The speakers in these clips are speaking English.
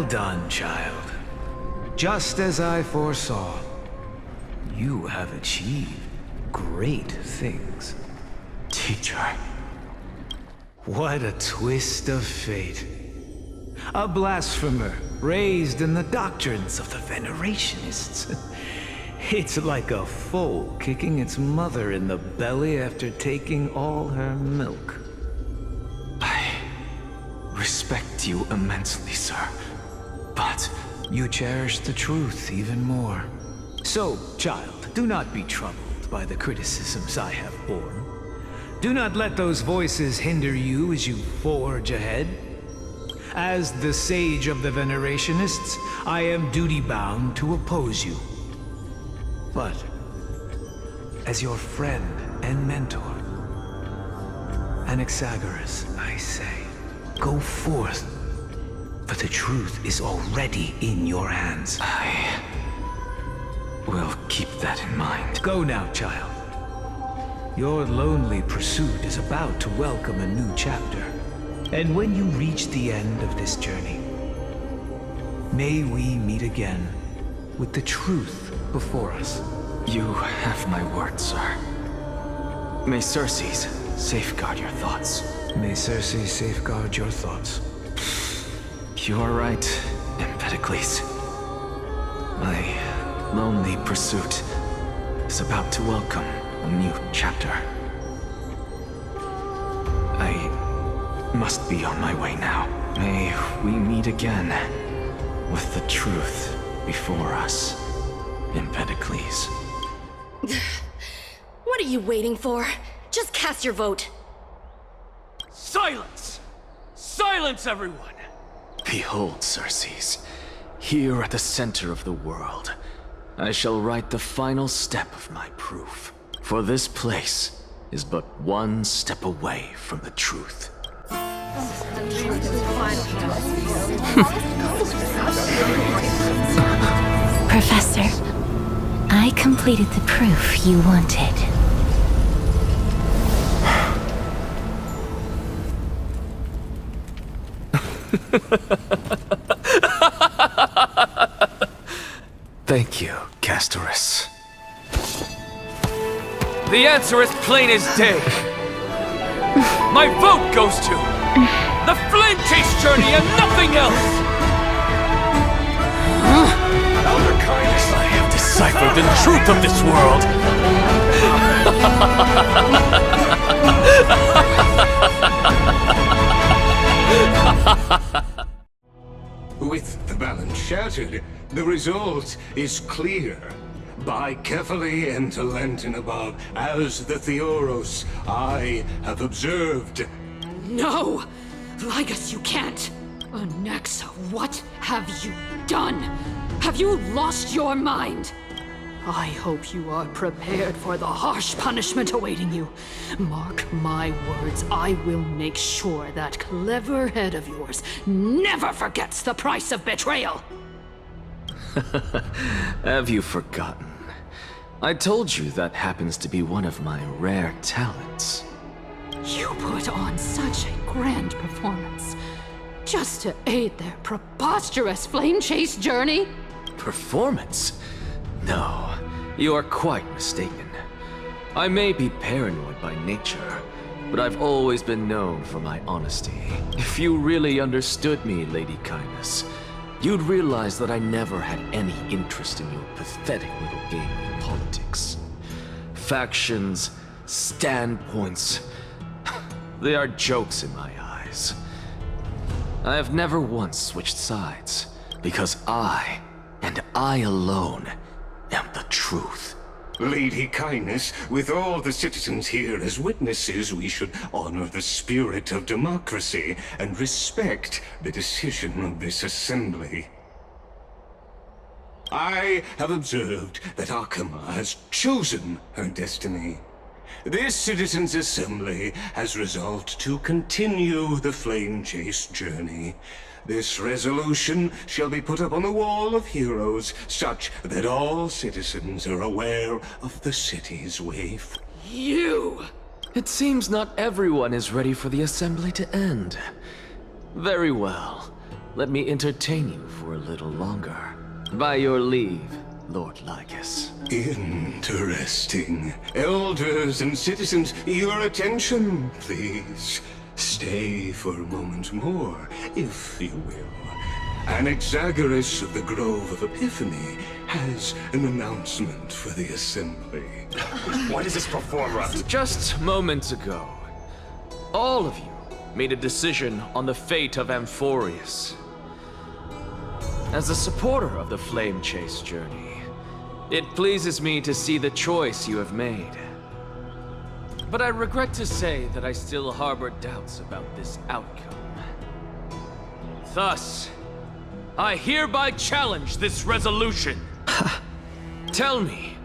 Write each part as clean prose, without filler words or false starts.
done, child. Just as I foresaw, you have achieved great things. Teacher. What a twist of fate. A blasphemer raised in the doctrines of the Venerationists. It's like a foal kicking its mother in the belly after taking all her milk. I respect you immensely, sir. But you cherish the truth even more. So, child, do not be troubled by the criticisms I have borne. Do not let those voices hinder you as you forge ahead. As the sage of the Venerationists, I am duty-bound to oppose you. But, as your friend and mentor, Anaxagoras, I say, go forth, for the truth is already in your hands. I will keep that in mind. Go now, child. Your lonely pursuit is about to welcome a new chapter. And when you reach the end of this journey, may we meet again with the truth before us. You have my word, sir. May Circes safeguard your thoughts. May Circes safeguard your thoughts. You are right, Empedocles. My lonely pursuit is about to welcome a new chapter. I must be on my way now. May we meet again with the truth before us, Empedocles. What are you waiting for? Just cast your vote. Silence! Silence, everyone! Behold, Circes, here at the center of the world, I shall write the final step of my proof. For this place is but one step away from the truth. Professor, I completed the proof you wanted. Thank you, Castorice. The answer is plain as day. My vote goes to the Flame Chase journey and nothing else! Elder Kindness, I have deciphered the truth of this world! With the balance shattered, the result is clear. By carefully enter Lenten above, as the Theoros I have observed. No! Ligus, you can't! Anaxa, what have you done? Have you lost your mind? I hope you are prepared for the harsh punishment awaiting you. Mark my words, I will make sure that clever head of yours never forgets the price of betrayal! Have you forgotten? I told you that happens to be one of my rare talents. You put on such a grand performance, just to aid their preposterous flame chase journey? Performance? No, you are quite mistaken. I may be paranoid by nature, but I've always been known for my honesty. If you really understood me, Lady Kindness, you'd realize that I never had any interest in your pathetic little game of politics. Factions, standpoints, they are jokes in my eyes. I have never once switched sides, because I, and I alone, am the truth. Lady Kindness, with all the citizens here as witnesses, we should honor the spirit of democracy and respect the decision of this assembly. I have observed that Akama has chosen her destiny. This citizens' assembly has resolved to continue the flame chase journey. This resolution shall be put up on the wall of heroes, such that all citizens are aware of the city's way forward. You! It seems not everyone is ready for the assembly to end. Very well. let me entertain you for a little longer. By your leave, Lord Lycus. Interesting. Elders and citizens, your attention, please. Stay for a moment more, if you will. Anaxagoras of the Grove of Epiphany has an announcement for the Assembly. What is this performer? Just moments ago, all of you made a decision on the fate of Amphorius. As a supporter of the Flame Chase journey, it pleases me to see the choice you have made. But I regret to say that I still harbor doubts about this outcome. Thus, I hereby challenge this resolution. Tell me,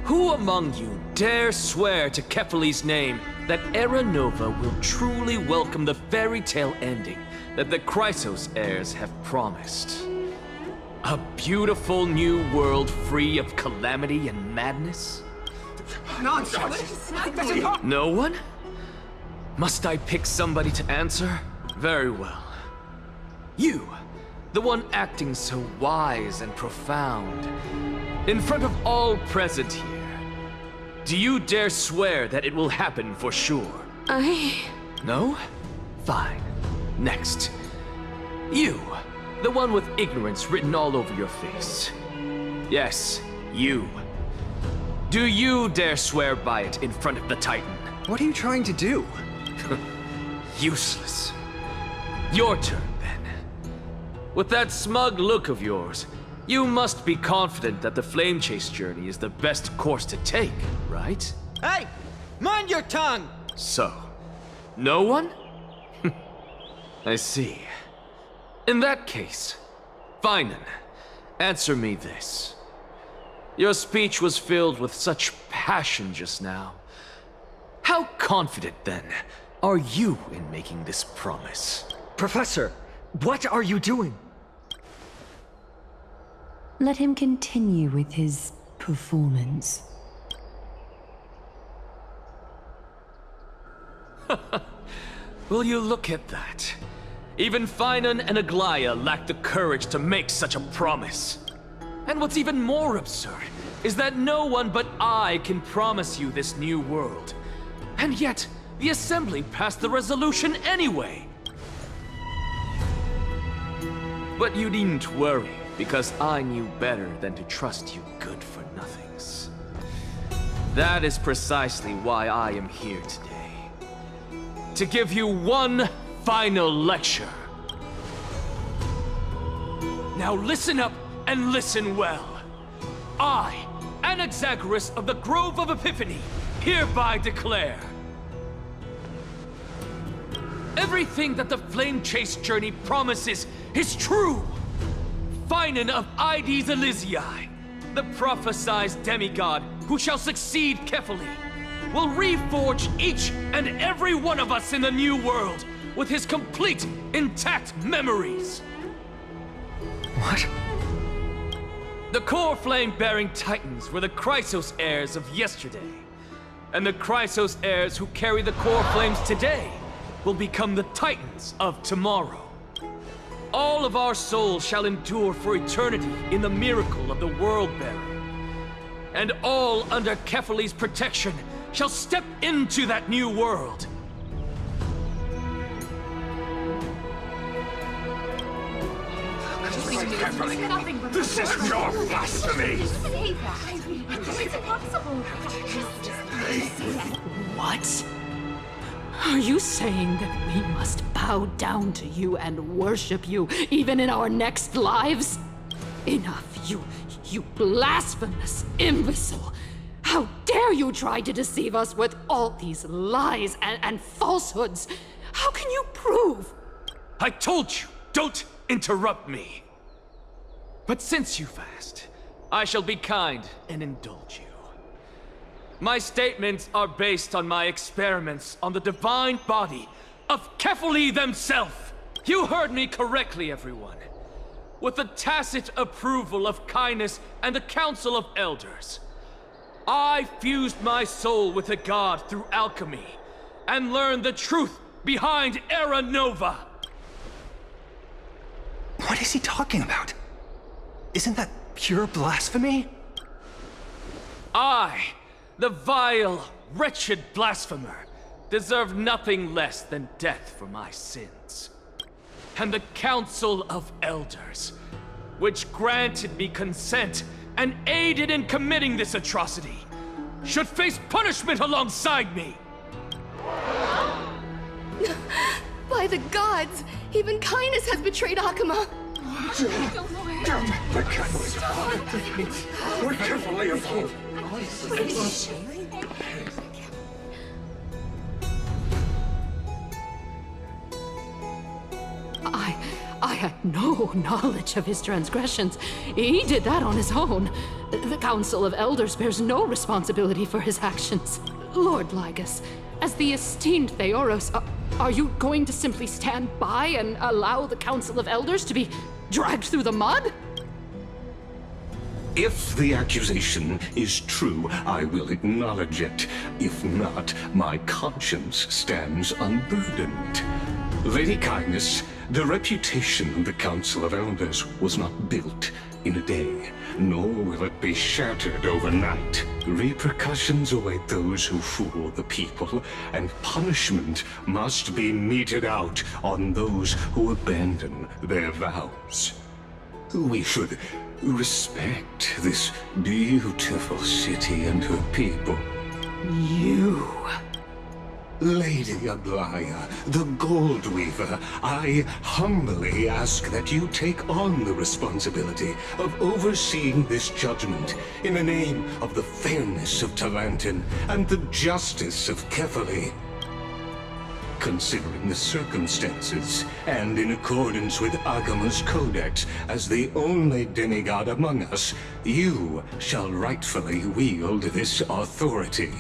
who among you dare swear to Kephalli's name that Era Nova will truly welcome the fairy tale ending that the Chrysos heirs have promised? A beautiful new world free of calamity and madness? No one? Must I pick somebody to answer? Very well. You, the one acting so wise and profound, in front of all present here, do you dare swear that it will happen for sure? No? Fine. Next. You, the one with ignorance written all over your face. Yes, you. Do you dare swear by it in front of the Titan? What are you trying to do? Useless. Your turn, then. With that smug look of yours, you must be confident that the Flame Chase journey is the best course to take, right? Hey! Mind your tongue! So, no one? I see. In that case, fine then. Answer me this. Your speech was filled with such passion just now. How confident, then, are you in making this promise? Professor, what are you doing? Let him continue with his performance. Will you look at that? Even Finan and Aglaya lack the courage to make such a promise. And what's even more absurd is that no one but I can promise you this new world. And yet, the Assembly passed the resolution anyway. But you needn't worry, because I knew better than to trust you good-for-nothings. That is precisely why I am here today. To give you one final lecture. Now listen up and listen well. I, Anaxagoras of the Grove of Epiphany, hereby declare everything that the Flame Chase journey promises is true. Finan of Ides Elysiae, the prophesized demigod who shall succeed Kephalli, will reforge each and every one of us in the new world with his complete, intact memories. What? The core flame-bearing titans were the Chrysos heirs of yesterday, and the Chrysos heirs who carry the core flames today will become the titans of tomorrow. All of our souls shall endure for eternity in the miracle of the world-bearer, and all under Kephalli's protection shall step into that new world. This is your blasphemy! It's impossible. What? Are you saying that we must bow down to you and worship you even in our next lives? Enough, you blasphemous imbecile! How dare you try to deceive us with all these lies and falsehoods? How can you prove? I told you, don't interrupt me. But since you've asked, I shall be kind and indulge you. My statements are based on my experiments on the divine body of Kephalli themselves. You heard me correctly, everyone. With the tacit approval of Kindness and the Council of Elders, I fused my soul with a god through alchemy and learned the truth behind Era Nova. What is he talking about? Isn't that pure blasphemy? I, the vile, wretched blasphemer, deserve nothing less than death for my sins. And the Council of Elders, which granted me consent and aided in committing this atrocity, should face punishment alongside me! By the gods, even Kindness has betrayed Akuma. We're carefully afloat. I had no knowledge of his transgressions. He did that on his own. The Council of Elders bears no responsibility for his actions. Lord Lygus, as the esteemed Theoros, are you going to simply stand by and allow the Council of Elders to be dragged through the mud? If the accusation is true, I will acknowledge it. If not, my conscience stands unburdened. Lady Kindness, the reputation of the Council of Elders was not built in a day, nor will it be shattered overnight. Repercussions await those who fool the people, and punishment must be meted out on those who abandon their vows. We should respect this beautiful city and her people. You... Lady Aglaya, the Gold Weaver, I humbly ask that you take on the responsibility of overseeing this judgment in the name of the fairness of Talantin and the justice of Kefali. Considering the circumstances, and in accordance with Akuma's codex as the only demigod among us, you shall rightfully wield this authority.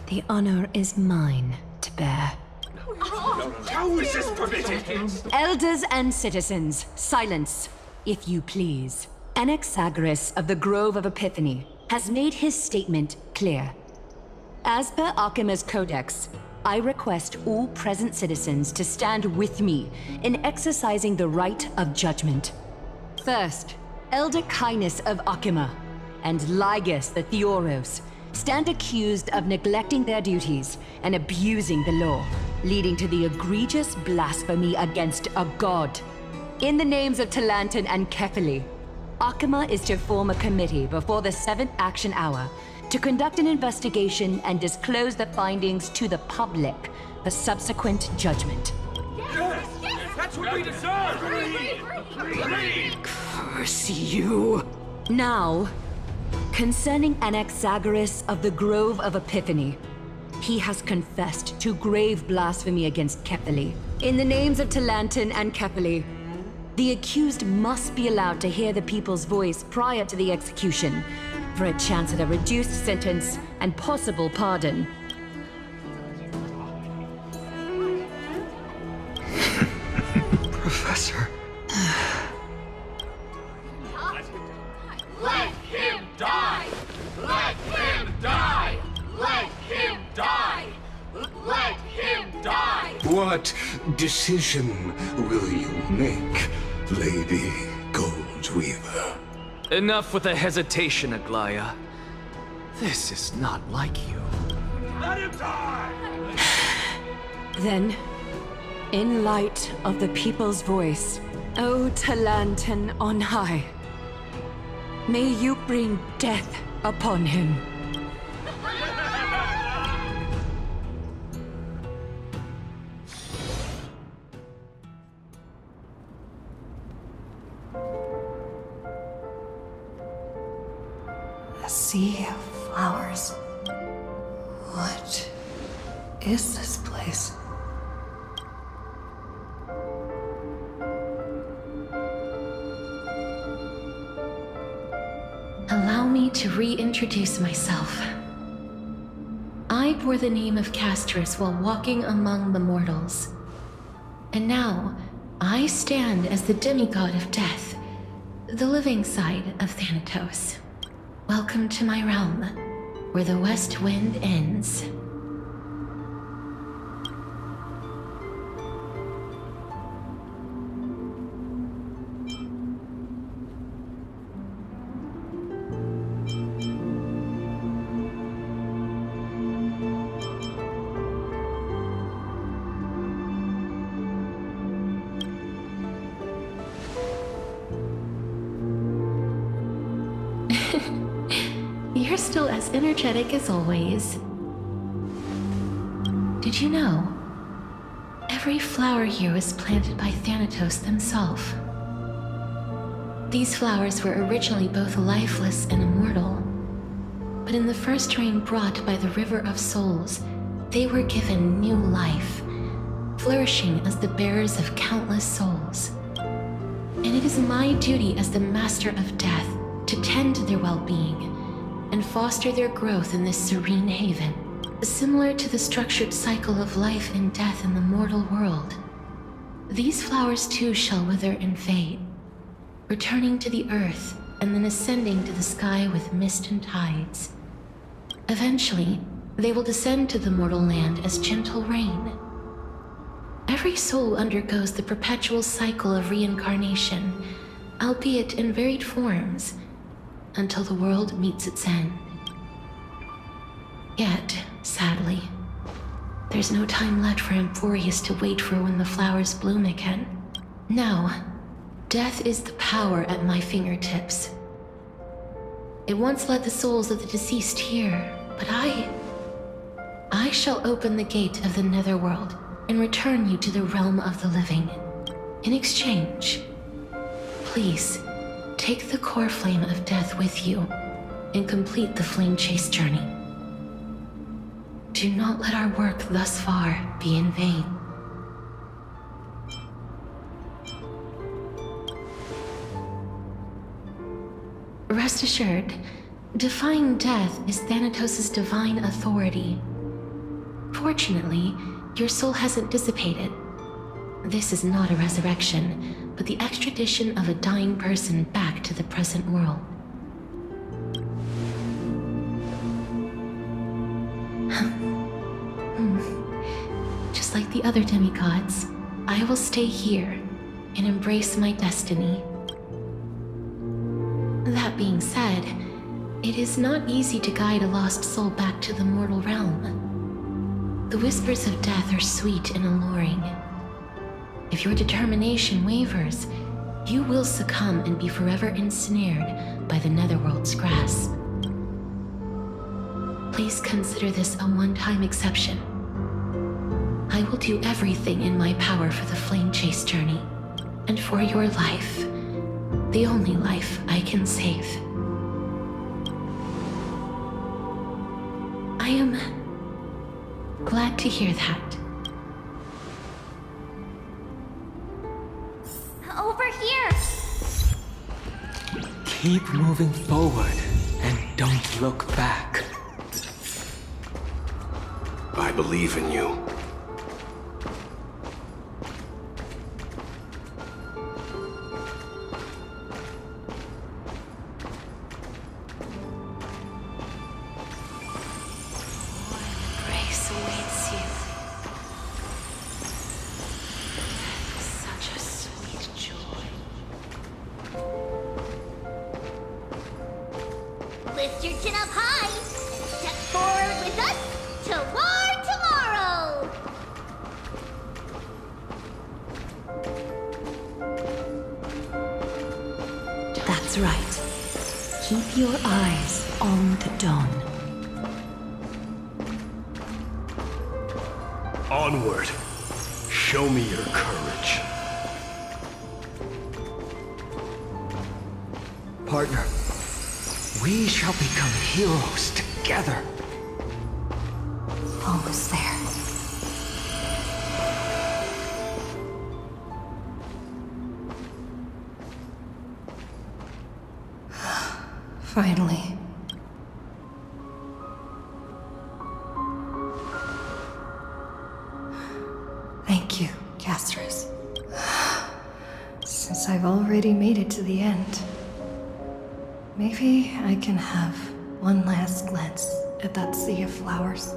The honor is mine to bear. How is this permitted? Elders and citizens, silence, if you please. Anaxagoras of the Grove of Epiphany has made his statement clear. As per Akuma's codex, I request all present citizens to stand with me in exercising the right of judgment. First, Elder Kindness of Akuma and Lygus the Theoros stand accused of neglecting their duties and abusing the law, leading to the egregious blasphemy against a god. In the names of Talantin and Kefali, Akuma is to form a committee before the 7th action hour to conduct an investigation and disclose the findings to the public for subsequent judgment. That's what we deserve! Curse you! Now, concerning Anaxagoras of the Grove of Epiphany, he has confessed to grave blasphemy against Kefali. In the names of Talantin and Kefali, the accused must be allowed to hear the people's voice prior to the execution, for a chance at a reduced sentence and possible pardon. Professor. Let him die! Let him die! Let him die! Let him die! What decision will you make, Lady Goldweaver? Enough with the hesitation, Aglaya. This is not like you. Let him die! Then, in light of the people's voice, O Talantin on high, may you bring death upon him. A sea of flowers. What is this place? Allow me to reintroduce myself. I bore the name of Castorice while walking among the mortals. And now, I stand as the demigod of death, the living side of Thanatos. Welcome to my realm, where the west wind ends. You're still as energetic as always. Did you know? Every flower here was planted by Thanatos himself. These flowers were originally both lifeless and immortal, but in the first rain brought by the River of Souls, they were given new life, flourishing as the bearers of countless souls. And it is my duty as the Master of Death to tend to their well-being and foster their growth in this serene haven, similar to the structured cycle of life and death in the mortal world. These flowers too shall wither and fade, returning to the earth and then ascending to the sky with mist and tides. Eventually, they will descend to the mortal land as gentle rain. Every soul undergoes the perpetual cycle of reincarnation, albeit in varied forms, until the world meets its end. Yet, sadly, there's no time left for Emporius to wait for when the flowers bloom again. Now, death is the power at my fingertips. It once led the souls of the deceased here, but I shall open the gate of the netherworld and return you to the realm of the living. In exchange, please, take the core flame of death with you and complete the flame chase journey. Do not let our work thus far be in vain. Rest assured, defying death is Thanatos' divine authority. Fortunately, your soul hasn't dissipated. This is not a resurrection, but the extradition of a dying person back to the present world. Just like the other demigods, I will stay here and embrace my destiny. That being said, it is not easy to guide a lost soul back to the mortal realm. The whispers of death are sweet and alluring. If your determination wavers, you will succumb and be forever ensnared by the netherworld's grasp. Please consider this a one-time exception. I will do everything in my power for the flame chase journey, and for your life, the only life I can save. I am glad to hear that. Over here! Keep moving forward and don't look back. I believe in you. Grace awaits you. Such a sweet joy. Lift your chin up high and step forward with us toward tomorrow! That's right. Keep your eyes on the dawn. Onward. Show me your courage. Partner, we shall become heroes together. Almost there. Finally. Thank you, Castorice. Since I've already made it to the end, maybe I can have one last glance at that sea of flowers.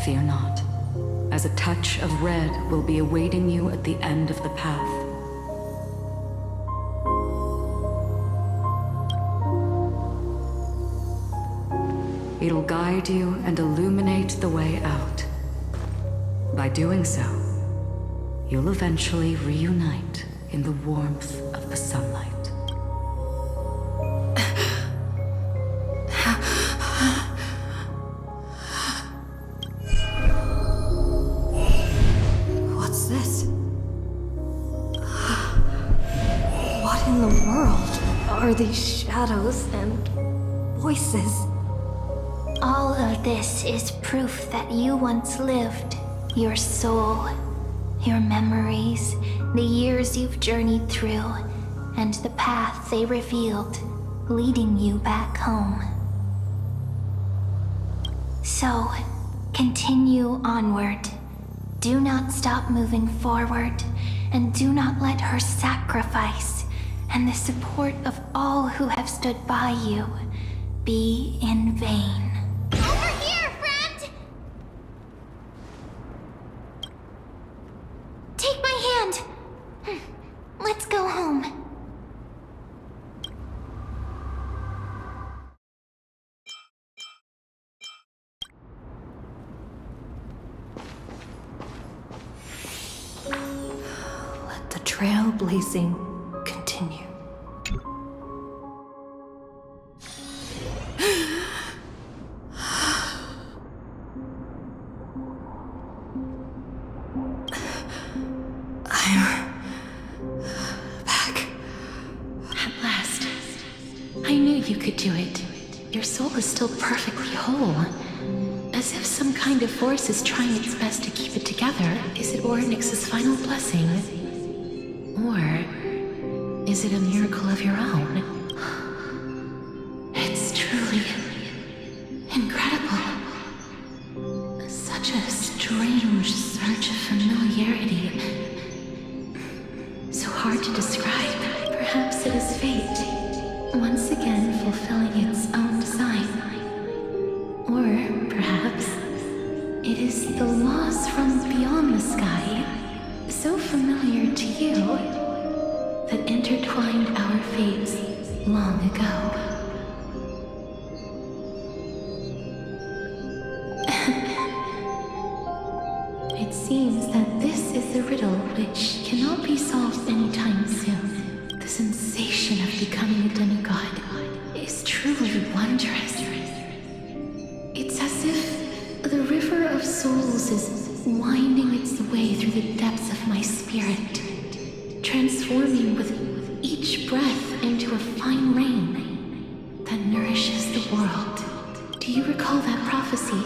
Fear not, as a touch of red will be awaiting you at the end of the path. It'll guide you and illuminate the way out. By doing so, you'll eventually reunite in the warmth of the sunlight. What's this? What in the world are these shadows and voices? All of this is proof that you once lived. Your soul, your memories, the years you've journeyed through, and the path they revealed, leading you back home. So, continue onward. Do not stop moving forward, and do not let her sacrifice and the support of all who have stood by you be in vain. Over here, friend! Take my hand. Let's go home. Let the trailblazing continue. You could do it. Your soul is still perfectly whole. As if some kind of force is trying its best to keep it together. Is it Ornyx's final blessing? Or is it a miracle of your own? It's truly incredible. Such a strange surge of familiarity. So hard to describe. Perhaps it is fate. Once again fulfilling its own design. Or perhaps it is the laws from beyond the sky, so familiar to you, that intertwined our fates long ago. It seems that this is a riddle which cannot be solved anytime soon. The sensation of becoming a demigod is truly wondrous. It's as if the river of souls is winding its way through the depths of my spirit, transforming with each breath into a fine rain that nourishes the world. Do you recall that prophecy?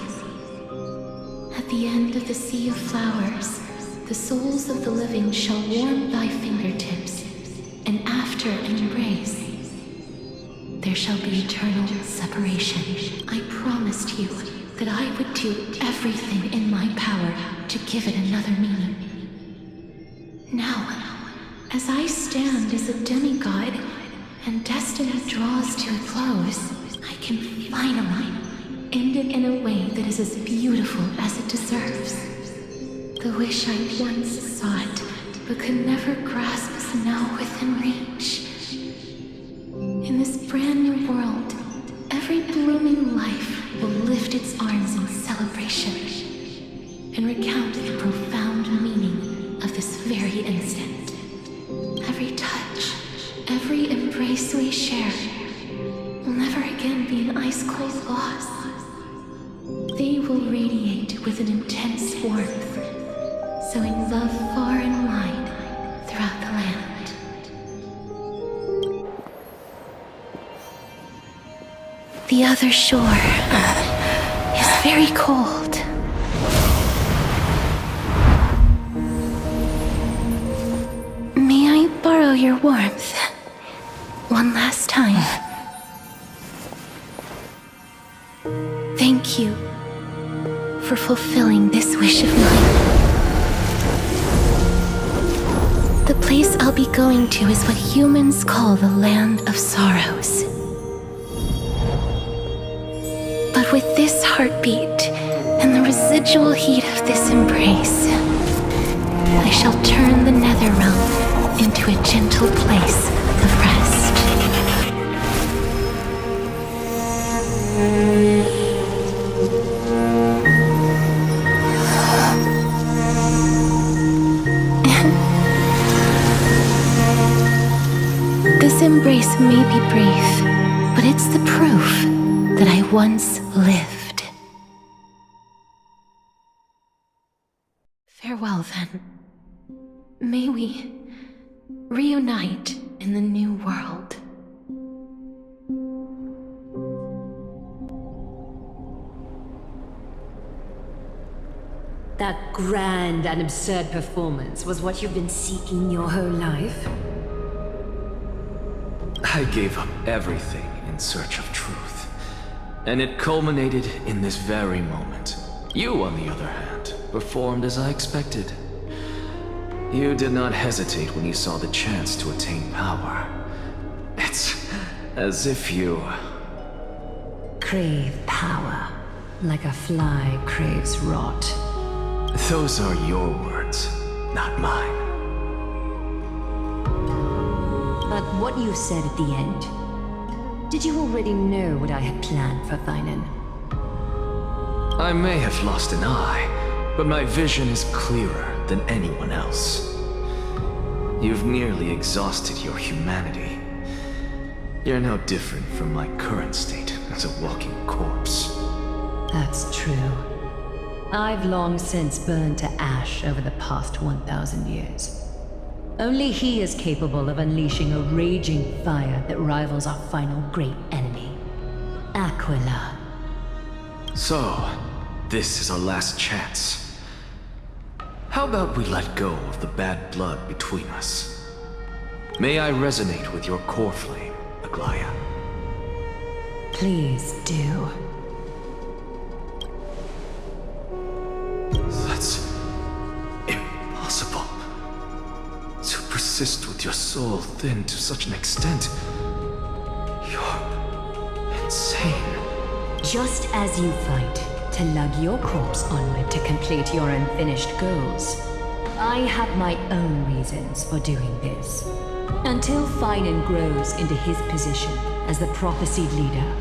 At the end of the sea of flowers, the souls of the living shall warm thy fingertips, and after an embrace, there shall be eternal separation. I promised you that I would do everything in my power to give it another meaning. Now, as I stand as a demigod and destiny draws to a close, I can finally end it in a way that is as beautiful as it deserves. The wish I once sought but could never grasp is now within reach. In this brand new world, every blooming life will lift its arms in celebration and recount the profound meaning of this very instant. Every touch, every embrace we share will never again be an ice-cold loss. They will radiate with an intense warmth, sowing love far and wide throughout the land. The other shore is very cold. May I borrow your warmth one last time? Thank you for fulfilling this wish of mine. The place I'll be going to is what humans call the Land of Sorrows. But with this heartbeat and the residual heat of this embrace, I shall turn the nether realm into a gentle place of rest. this may be brief, but it's the proof that I once lived. Farewell, then. May we reunite in the new world. That grand and absurd performance was what you've been seeking your whole life? I gave up everything in search of truth. And it culminated in this very moment. You, on the other hand, performed as I expected. You did not hesitate when you saw the chance to attain power. It's as if you... Crave power, like a fly craves rot. Those are your words, not mine. But what you said at the end, did you already know what I had planned for Thailand? I may have lost an eye, but my vision is clearer than anyone else. You've nearly exhausted your humanity. You're no different from my current state as a walking corpse. That's true. I've long since burned to ash over the past 1,000 years. Only he is capable of unleashing a raging fire that rivals our final great enemy, Aquila. So, this is our last chance. How about we let go of the bad blood between us? May I resonate with your core flame, Aglaya? Please do. That's impossible. To persist with your soul thinned to such an extent. You're insane. Just as you fight to lug your corpse onward to complete your unfinished goals, I have my own reasons for doing this. Until Finan grows into his position as the prophesied leader,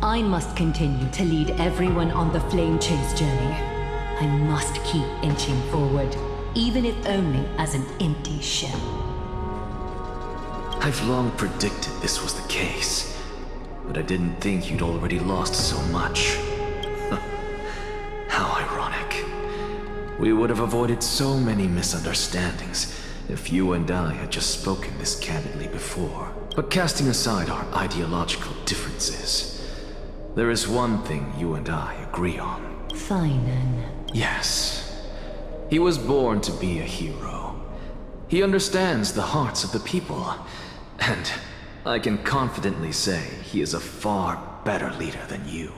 I must continue to lead everyone on the flame chase journey. I must keep inching forward, even if only as an empty shell. I've long predicted this was the case, but I didn't think you'd already lost so much. How ironic. We would have avoided so many misunderstandings if you and I had just spoken this candidly before. But casting aside our ideological differences, there is one thing you and I agree on. Finan. Yes. He was born to be a hero. He understands the hearts of the people, and I can confidently say he is a far better leader than you.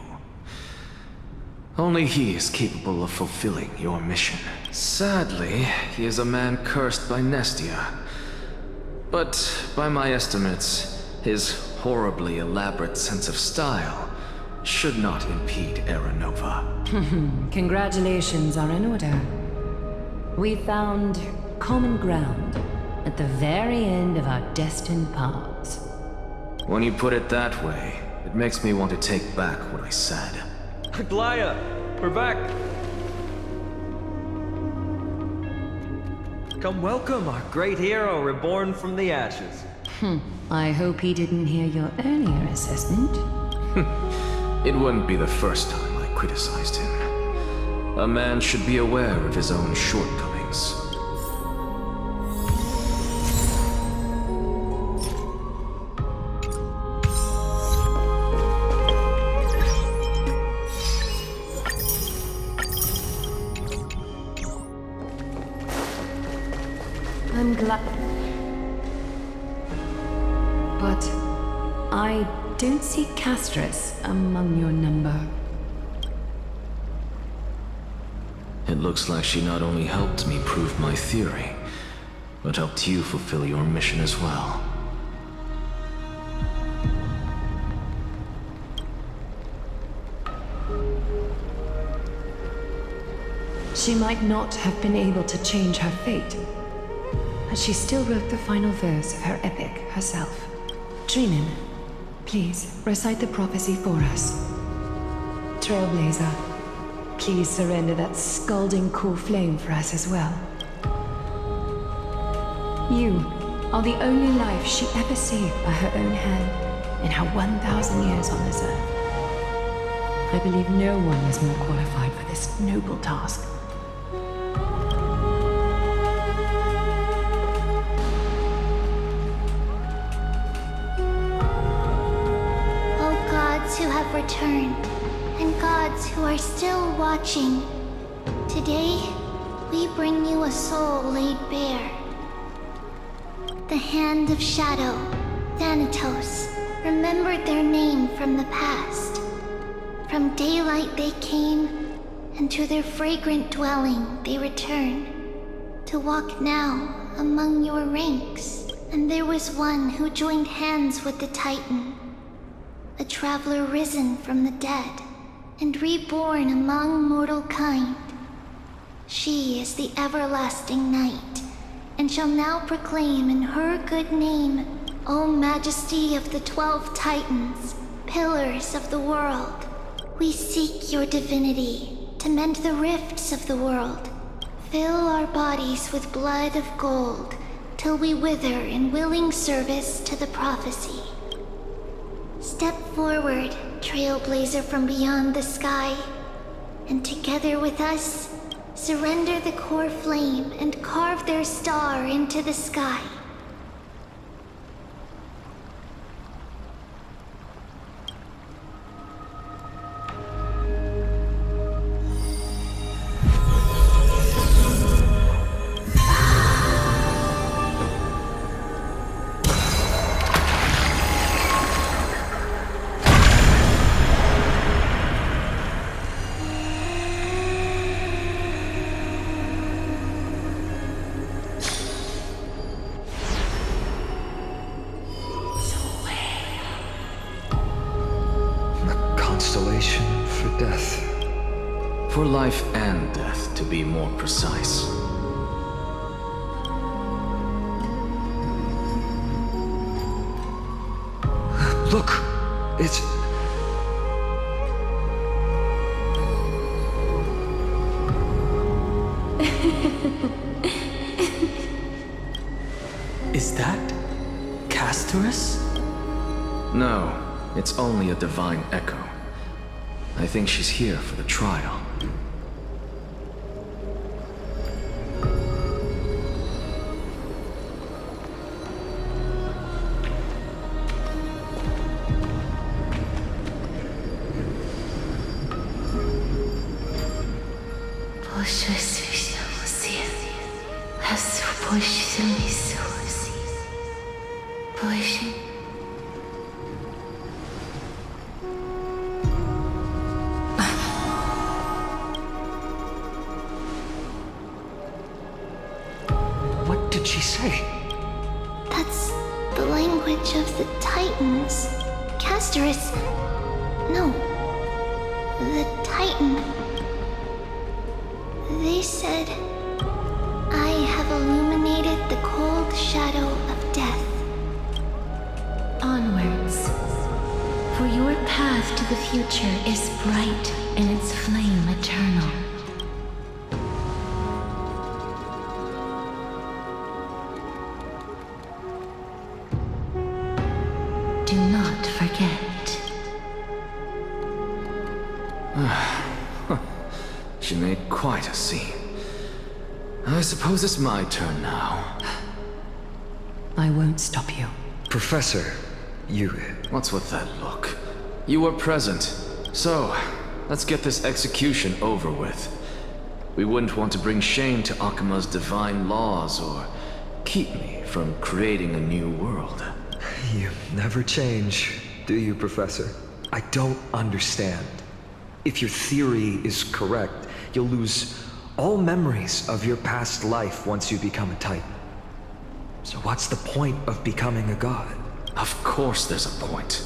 Only he is capable of fulfilling your mission. Sadly, he is a man cursed by Nestia. But by my estimates, his horribly elaborate sense of style should not impede Era Nova. Congratulations are in order. We found common ground at the very end of our destined paths. When you put it that way, it makes me want to take back what I said. Aglaya, we're back. Come welcome our great hero reborn from the ashes. I hope he didn't hear your earlier assessment. It wouldn't be the first time I criticized him. A man should be aware of his own shortcomings. I'm glad. But I don't see Castorice among your number. It looks like she not only helped me prove my theory, but helped you fulfill your mission as well. She might not have been able to change her fate, but she still wrote the final verse of her epic herself. Dreamin, please recite the prophecy for us. Trailblazer, please surrender that scalding cool flame for us as well. You, are the only life she ever saved by her own hand in her 1,000 years on this earth. I believe no one is more qualified for this noble task. O gods who have returned, and gods who are still watching, today we bring you a soul laid bare. The Hand of Shadow, Thanatos, remembered their name from the past. From daylight they came, and to their fragrant dwelling they return, to walk now among your ranks. And there was one who joined hands with the Titan, a traveler risen from the dead, and reborn among mortal kind. She is the everlasting night, and shall now proclaim in her good name, O Majesty of the 12 Titans, pillars of the world. We seek your divinity to mend the rifts of the world. Fill our bodies with blood of gold, till we wither in willing service to the prophecy. Step forward, trailblazer from beyond the sky, and together with us, surrender the core flame and carve their star into the sky. For death. For life and death, to be more precise. Look! It's... Is that Castorice? No, it's only a divine echo. I think she's here for the trial. What did she say? That's the language of the Titans. Castorice. No. The Titan. They said, I have illuminated the cold shadow of death. Onwards. For your path to the future is bright and its flame eternal. Do not forget. She made quite a scene. I suppose it's my turn now. I won't stop you. Professor, you... What's with that look? You were present. So, let's get this execution over with. We wouldn't want to bring shame to Akima's divine laws or keep me from creating a new world. You never change, do you, Professor? I don't understand. If your theory is correct, you'll lose all memories of your past life once you become a Titan. So what's the point of becoming a god? Of course there's a point.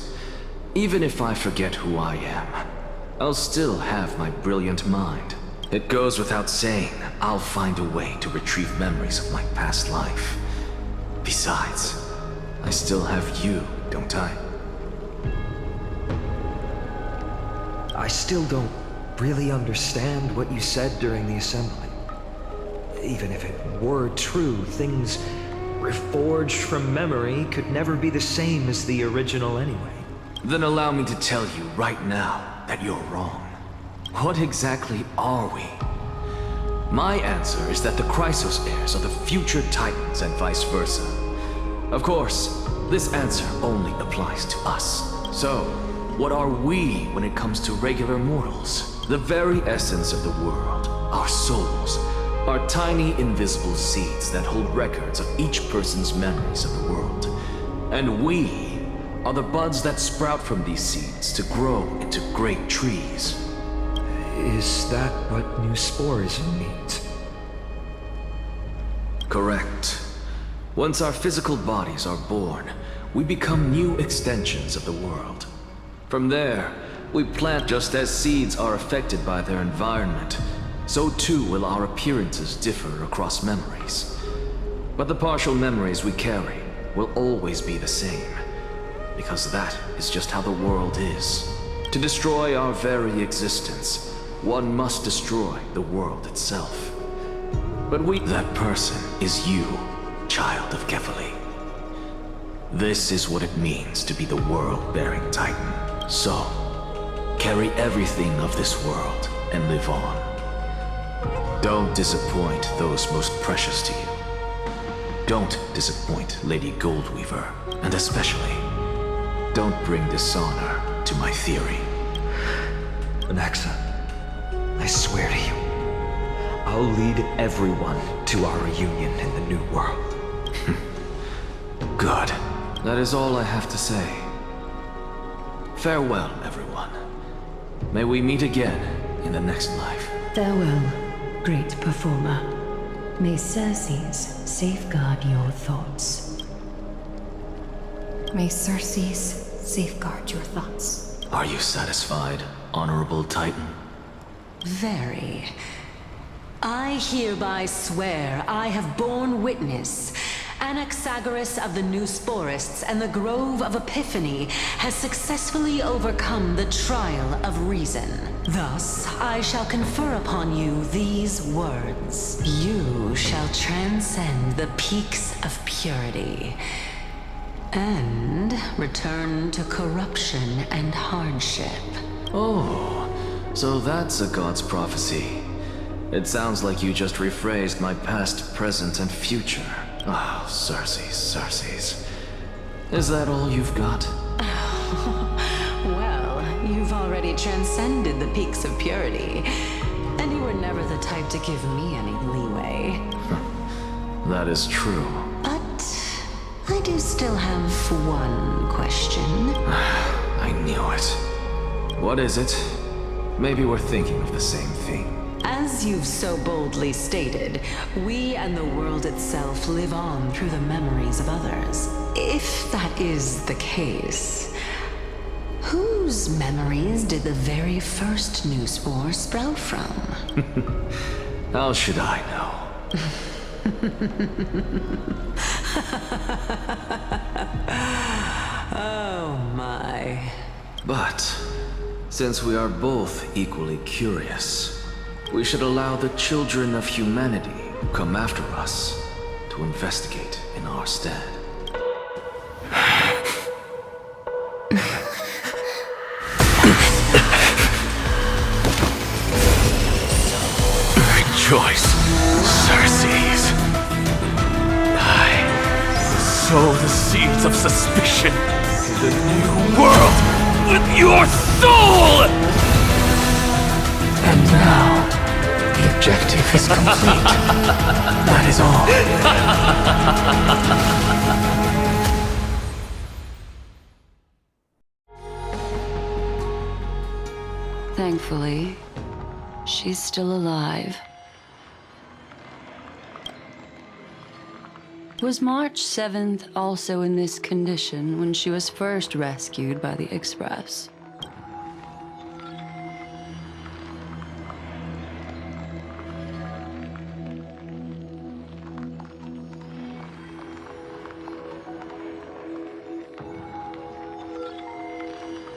Even if I forget who I am, I'll still have my brilliant mind. It goes without saying, I'll find a way to retrieve memories of my past life. Besides, I still have you, don't I? I still don't really understand what you said during the assembly. Even if it were true, things reforged from memory could never be the same as the original anyway. Then allow me to tell you right now that you're wrong. What exactly are we? My answer is that the Chrysos heirs are the future Titans and vice versa. Of course, this answer only applies to us. So, what are we when it comes to regular mortals? The very essence of the world, our souls, are tiny invisible seeds that hold records of each person's memories of the world. And we are the buds that sprout from these seeds to grow into great trees. Is that what new sporism means? Correct. Once our physical bodies are born, we become new extensions of the world. From there, we plant just as seeds are affected by their environment. So too will our appearances differ across memories. But the partial memories we carry will always be the same. Because that is just how the world is. To destroy our very existence, one must destroy the world itself. But that person is you, child of Kefali. This is what it means to be the world-bearing Titan. So, carry everything of this world and live on. Don't disappoint those most precious to you. Don't disappoint Lady Goldweaver, and especially, don't bring dishonor to my theory. Anaxa, I swear to you, I'll lead everyone to our reunion in the new world. Good. That is all I have to say. Farewell, everyone. May we meet again in the next life. Farewell, great performer. May Circes safeguard your thoughts. May Circes safeguard your thoughts. Are you satisfied, Honorable Titan? Very. I hereby swear I have borne witness. Anaxagoras of the New Sporists and the Grove of Epiphany has successfully overcome the trial of reason. Thus, I shall confer upon you these words. You shall transcend the peaks of purity and return to corruption and hardship. Oh, so that's a god's prophecy. It sounds like you just rephrased my past, present, and future. Ah, Circes, Circes. Is that all you've got? Well, you've already transcended the peaks of purity, and you were never the type to give me any leeway. That is true. But I do still have one question. I knew it. What is it? Maybe we're thinking of the same thing. As you've so boldly stated, we and the world itself live on through the memories of others. If that is the case, whose memories did the very first new spore sprout from? How should I know? Oh my. But, since we are both equally curious, we should allow the children of humanity who come after us to investigate in our stead. Rejoice, Circes. I sow the seeds of suspicion in the new world with your soul! And now, the objective is complete. That is all. Thankfully, she's still alive. Was March 7th also in this condition when she was first rescued by the Express?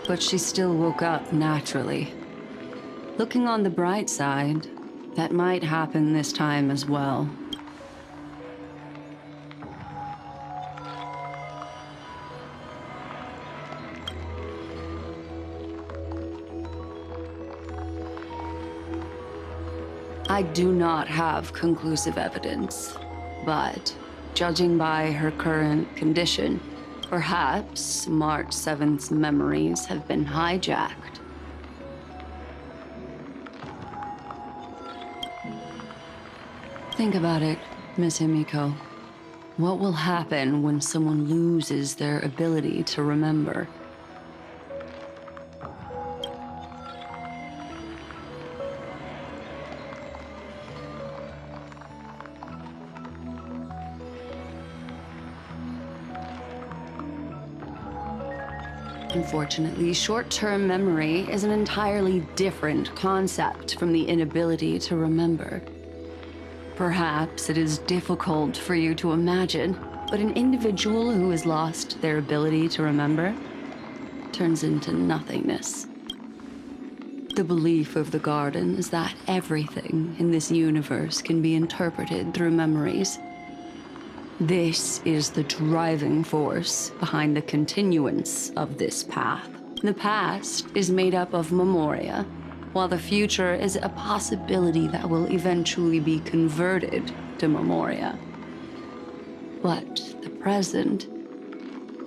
But she still woke up naturally. Looking on the bright side, that might happen this time as well. I do not have conclusive evidence, but judging by her current condition, perhaps March 7th's memories have been hijacked. Think about it, Miss Himiko. What will happen when someone loses their ability to remember? Unfortunately, short-term memory is an entirely different concept from the inability to remember. Perhaps it is difficult for you to imagine, but an individual who has lost their ability to remember turns into nothingness. The belief of the Garden is that everything in this universe can be interpreted through memories. This is the driving force behind the continuance of this path. The past is made up of memoria, while the future is a possibility that will eventually be converted to memoria. But the present,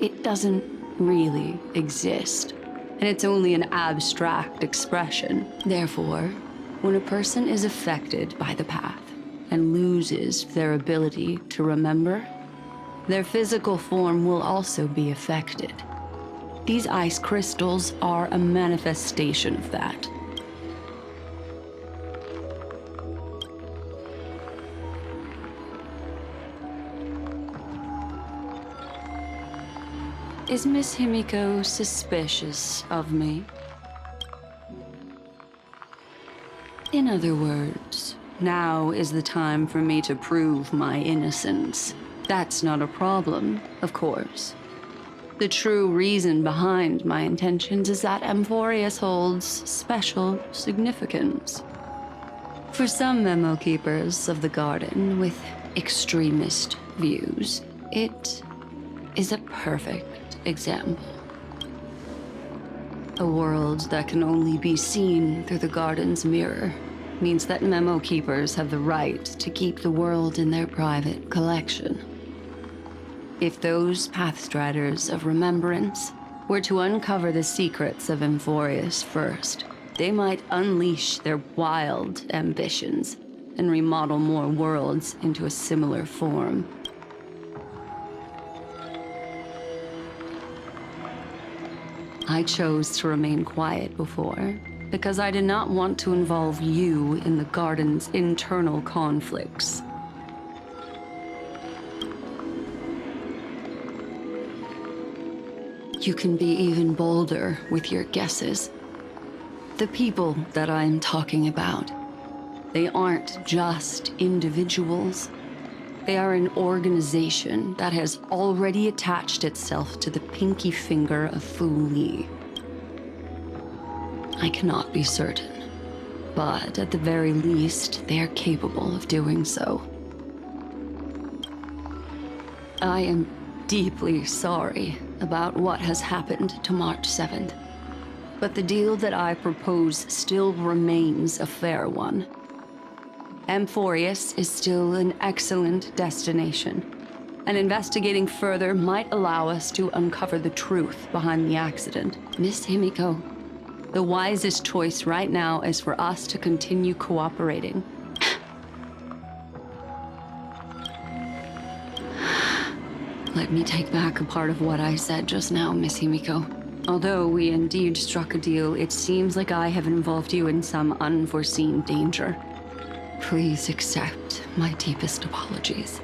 it doesn't really exist, and it's only an abstract expression. Therefore, when a person is affected by the path and loses their ability to remember, their physical form will also be affected. These ice crystals are a manifestation of that. Is Miss Himiko suspicious of me? In other words, now is the time for me to prove my innocence. That's not a problem, of course. The true reason behind my intentions is that Amphorius holds special significance. For some memo keepers of the Garden with extremist views, it is a perfect example. A world that can only be seen through the Garden's mirror means that memo keepers have the right to keep the world in their private collection. If those Pathstriders of Remembrance were to uncover the secrets of Amphorius first, they might unleash their wild ambitions and remodel more worlds into a similar form. I chose to remain quiet before, because I did not want to involve you in the Garden's internal conflicts. You can be even bolder with your guesses. The people that I'm talking about, they aren't just individuals. They are an organization that has already attached itself to the pinky finger of Fu Li. I cannot be certain, but at the very least, they are capable of doing so. I am deeply sorry about what has happened to March 7th, but the deal that I propose still remains a fair one. Amphorius is still an excellent destination, and investigating further might allow us to uncover the truth behind the accident. Miss Himiko, the wisest choice right now is for us to continue cooperating. Let me take back a part of what I said just now, Miss Himiko. Although we indeed struck a deal, it seems like I have involved you in some unforeseen danger. Please accept my deepest apologies.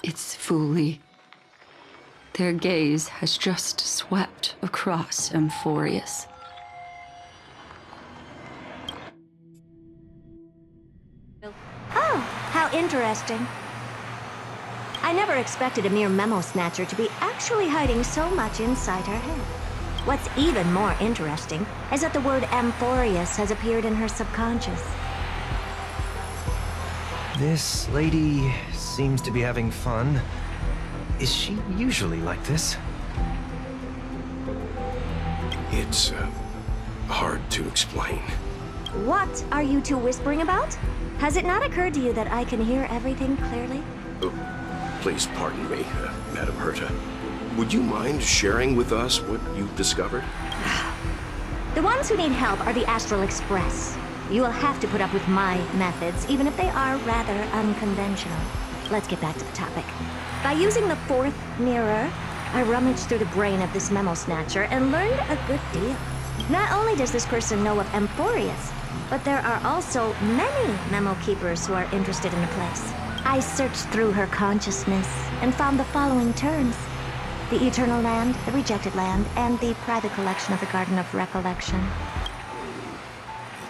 It's Fu Li. Their gaze has just swept across Amphorius. Oh, how interesting. I never expected a mere memo snatcher to be actually hiding so much inside her head. What's even more interesting is that the word Amphorius has appeared in her subconscious. This lady seems to be having fun. Is she usually like this? It's hard to explain. What are you two whispering about? Has it not occurred to you that I can hear everything clearly? Please pardon me, Madam Herta. Would you mind sharing with us what you've discovered? The ones who need help are the Astral Express. You will have to put up with my methods, even if they are rather unconventional. Let's get back to the topic. By using the fourth mirror, I rummaged through the brain of this memo snatcher and learned a good deal. Not only does this person know of Amphorius, but there are also many memo keepers who are interested in the place. I searched through her consciousness and found the following terms: the Eternal Land, the Rejected Land, and the private collection of the Garden of Recollection.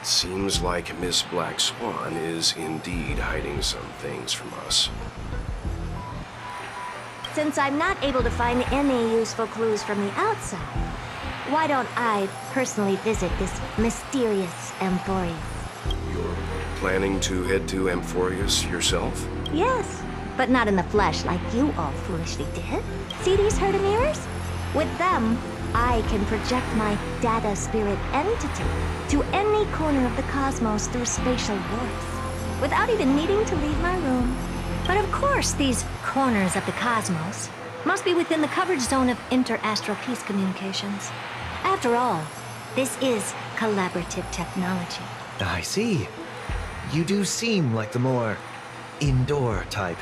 It seems like Miss Black Swan is indeed hiding some things from us. Since I'm not able to find any useful clues from the outside, why don't I personally visit this mysterious Amphorius? You're planning to head to Amphorius yourself? Yes, but not in the flesh like you all foolishly did. See these Herta mirrors? With them, I can project my data spirit entity to any corner of the cosmos through spatial warps, without even needing to leave my room. But of course, these corners of the cosmos must be within the coverage zone of inter-astral peace communications. After all, this is collaborative technology. I see. You do seem like the more indoor type.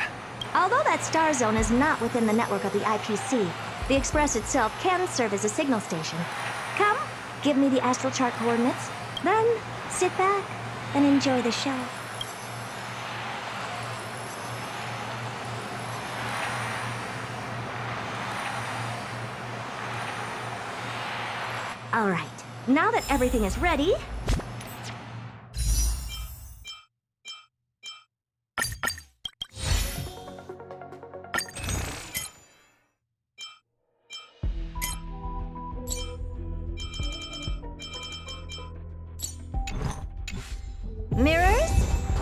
Although that star zone is not within the network of the IPC, the Express itself can serve as a signal station. Come, give me the astral chart coordinates, then sit back and enjoy the show. All right, now that everything is ready, mirrors,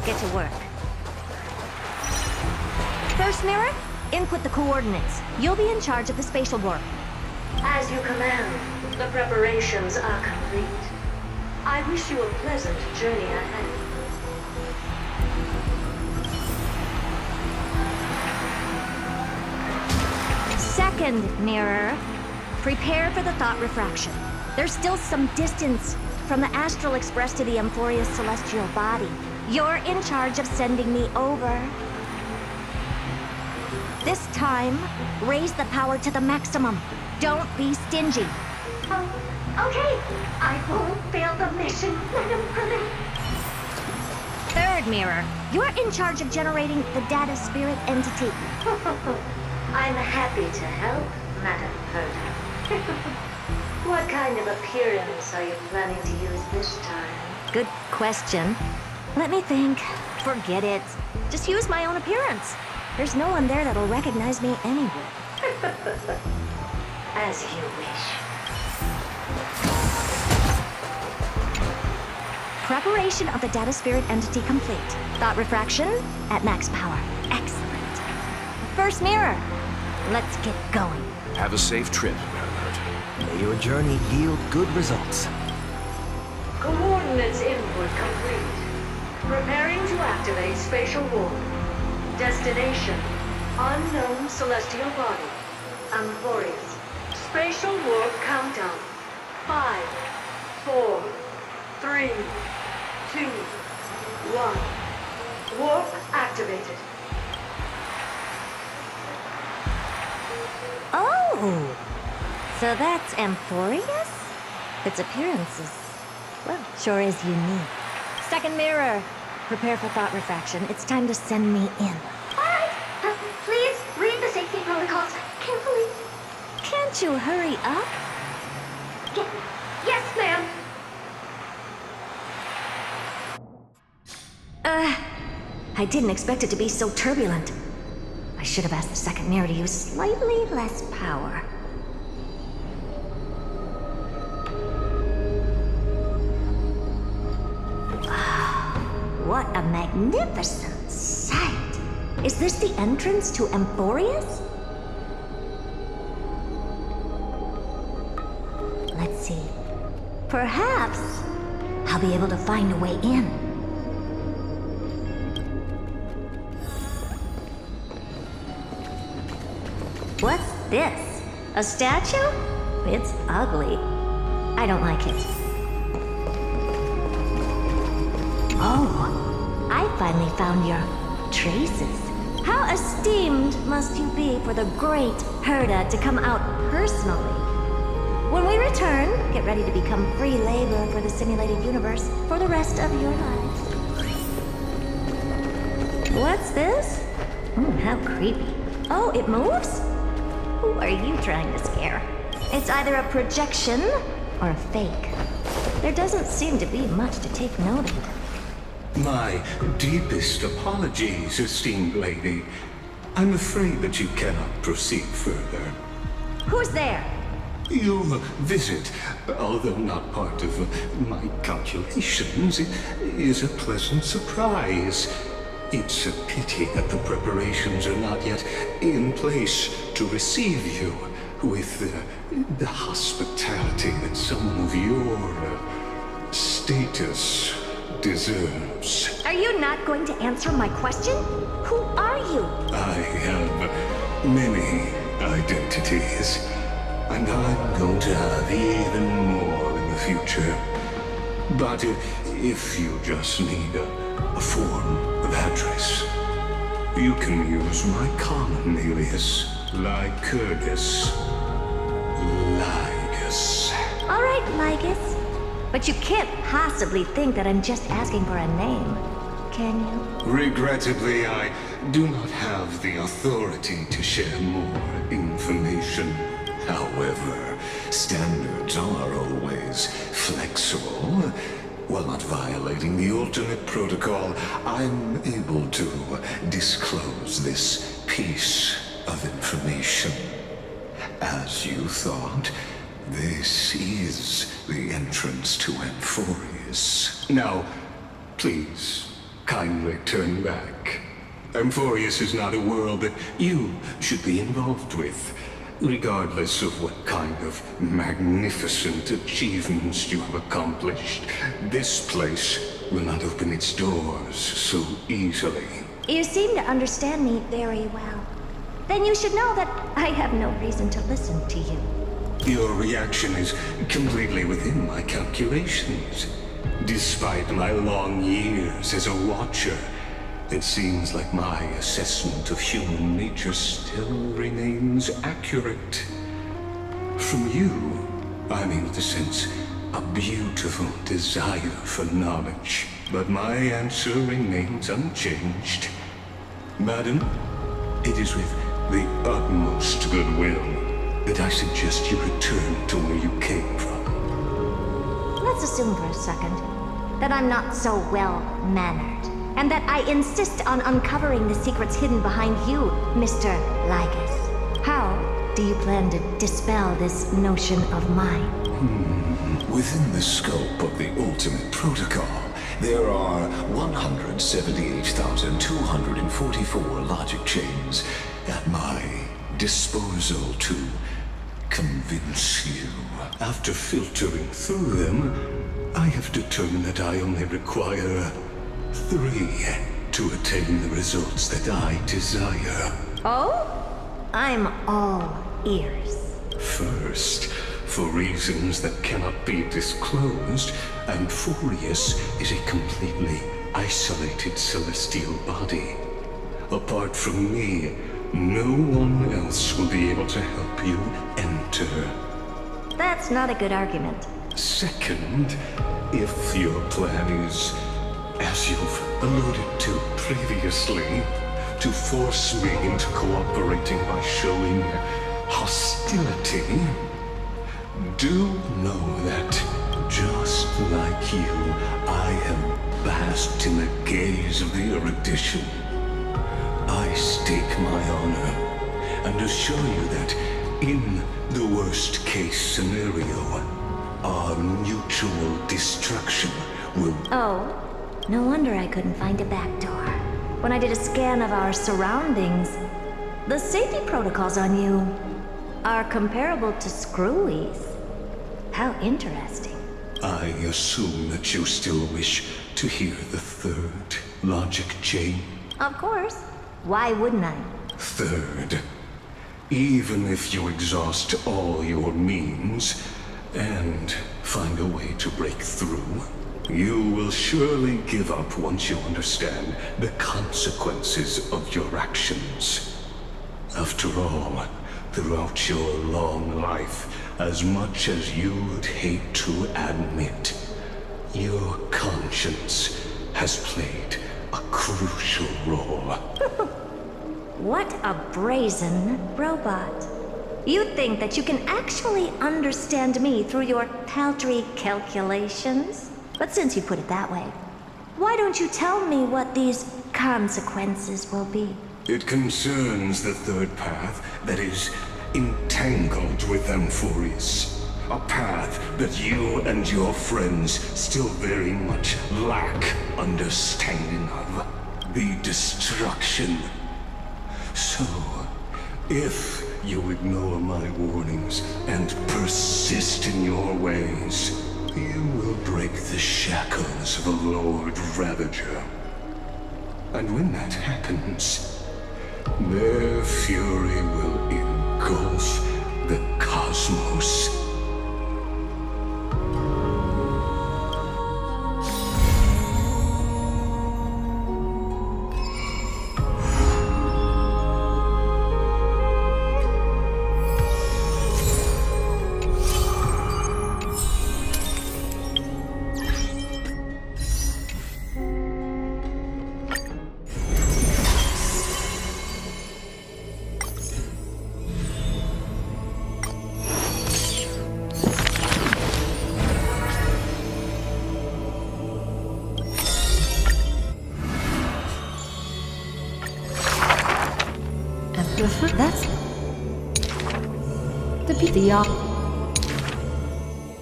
get to work. First mirror, input the coordinates. You'll be in charge of the spatial warp. As you command, the preparations are complete. I wish you a pleasant journey ahead. Second mirror, prepare for the thought refraction. There's still some distance from the Astral Express to the Amphorius celestial body. You're in charge of sending me over. This time, raise the power to the maximum. Don't be stingy. Okay. I won't fail the mission, Madam Herta. Third mirror, you're in charge of generating the data spirit entity. I'm happy to help, Madam Herta. What kind of appearance are you planning to use this time? Good question. Let me think. Forget it. Just use my own appearance. There's no one there that'll recognize me anyway. As you wish. Preparation of the data spirit entity complete. Thought refraction at max power. Excellent. First mirror. Let's get going. Have a safe trip, Madam Herta. May your journey yield good results. Coordinates input complete. Preparing to activate spatial warp. Destination: unknown celestial body. Amphorius. Spatial warp countdown. 5, 4, 3, 2, 1. Warp activated. Oh! So that's Amphorius? Its appearance is, well, sure is unique. Second mirror. Prepare for thought refraction. It's time to send me in. Alright! Please read the safety protocols carefully. Can't you hurry up? Yes, ma'am! I didn't expect it to be so turbulent. I should have asked the second mirror to use slightly less power. What a magnificent sight! Is this the entrance to Amphorius? Let's see. Perhaps I'll be able to find a way in. What's this? A statue? It's ugly. I don't like it. Oh, I finally found your traces. How esteemed must you be for the great Herda to come out personally? When we return, get ready to become free labor for the simulated universe for the rest of your lives. What's this? How creepy. Oh, it moves? Who are you trying to scare? It's either a projection or a fake. There doesn't seem to be much to take note of. My deepest apologies, esteemed lady. I'm afraid that you cannot proceed further. Who's there? Your visit, although not part of my calculations, is a pleasant surprise. It's a pity that the preparations are not yet in place to receive you with the hospitality that someone of your status deserves. Are you not going to answer my question? Who are you? I have many identities, and I'm going to have even more in the future. But if you just need a form of address, you can use my common alias, Lycurgus. Lygus. All right, Lygus. But you can't possibly think that I'm just asking for a name, can you? Regrettably, I do not have the authority to share more information. However, standards are always flexible. While not violating the ultimate protocol, I'm able to disclose this piece of information. As you thought, this is the entrance to Amphorius. Now, please, kindly turn back. Amphorius is not a world that you should be involved with, regardless of what kind of magnificent achievements you have accomplished. This place will not open its doors so easily. You seem to understand me very well. Then you should know that I have no reason to listen to you. Your reaction is completely within my calculations. Despite my long years as a watcher, it seems like my assessment of human nature still remains accurate. From you, I'm able to sense a beautiful desire for knowledge, but my answer remains unchanged. Madam, it is with the utmost goodwill that I suggest you return to where you came from. Let's assume for a second that I'm not so well-mannered, and that I insist on uncovering the secrets hidden behind you, Mr. Lygus. How do you plan to dispel this notion of mine? Within the scope of the ultimate protocol, there are 178,244 logic chains at my disposal to convince you. After filtering through them, I have determined that I only require 3 to attain the results that I desire. Oh? I'm all ears. First, for reasons that cannot be disclosed, Amphorius is a completely isolated celestial body. Apart from me, no one else will be able to help you enter. That's not a good argument. Second, if your plan is, as you've alluded to previously, to force me into cooperating by showing hostility, do know that, just like you, I have basked in the gaze of the erudition. I stake my honor and assure you that, in the worst-case scenario, our mutual destruction will... Oh, no wonder I couldn't find a back door. When I did a scan of our surroundings, the safety protocols on you are comparable to Screwy's. How interesting. I assume that you still wish to hear the third logic chain? Of course. Why wouldn't I? Third, even if you exhaust all your means and find a way to break through, you will surely give up once you understand the consequences of your actions. After all, throughout your long life, as much as you'd hate to admit, your conscience has played a crucial role. What a brazen robot. You think that you can actually understand me through your paltry calculations? But since you put it that way, why don't you tell me what these consequences will be? It concerns the third path that is entangled with Amphoreus. A path that you and your friends still very much lack understanding of. The destruction. So, if you ignore my warnings and persist in your ways, you will break the shackles of a Lord Ravager. And when that happens, their fury will engulf the cosmos.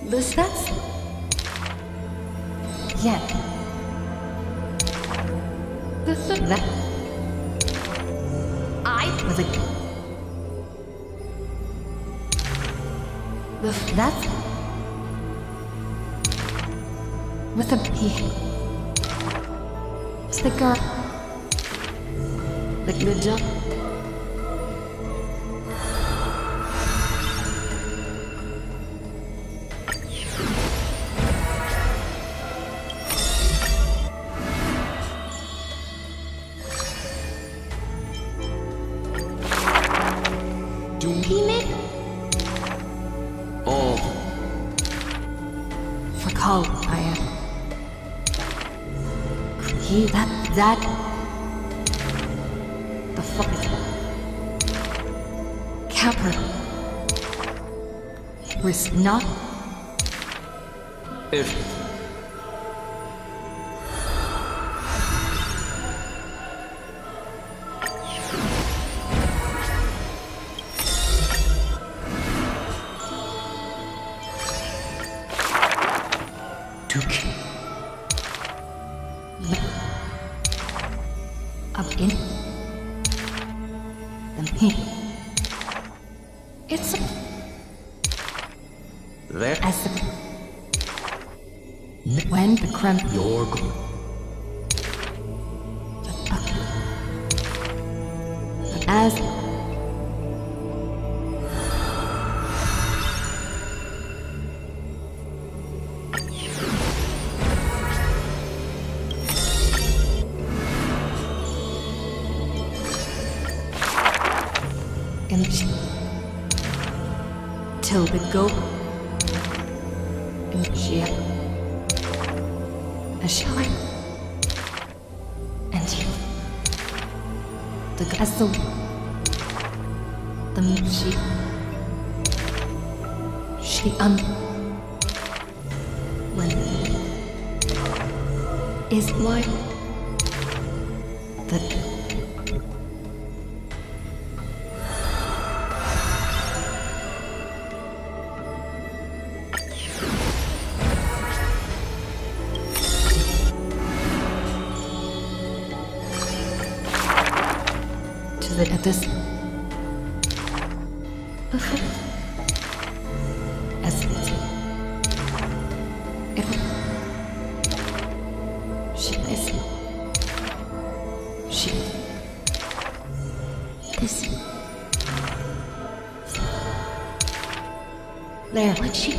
That's that's yeah. That I was a that's with a P sticker the jump. That the fuck is Capper was not if it's there as the when the crumb your as till the go and she a shower and you the castle the she when is why the at this as This... There, what'd she...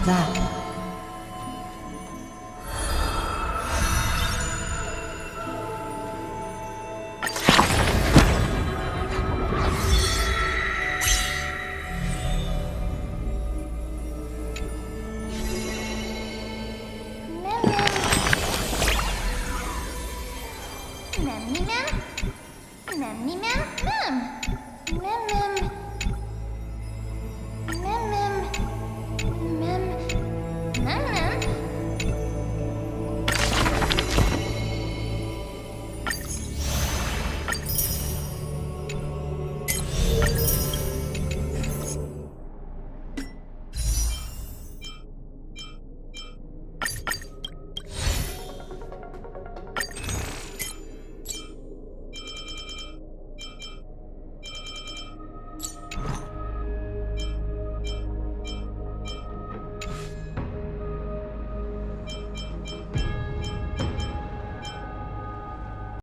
That...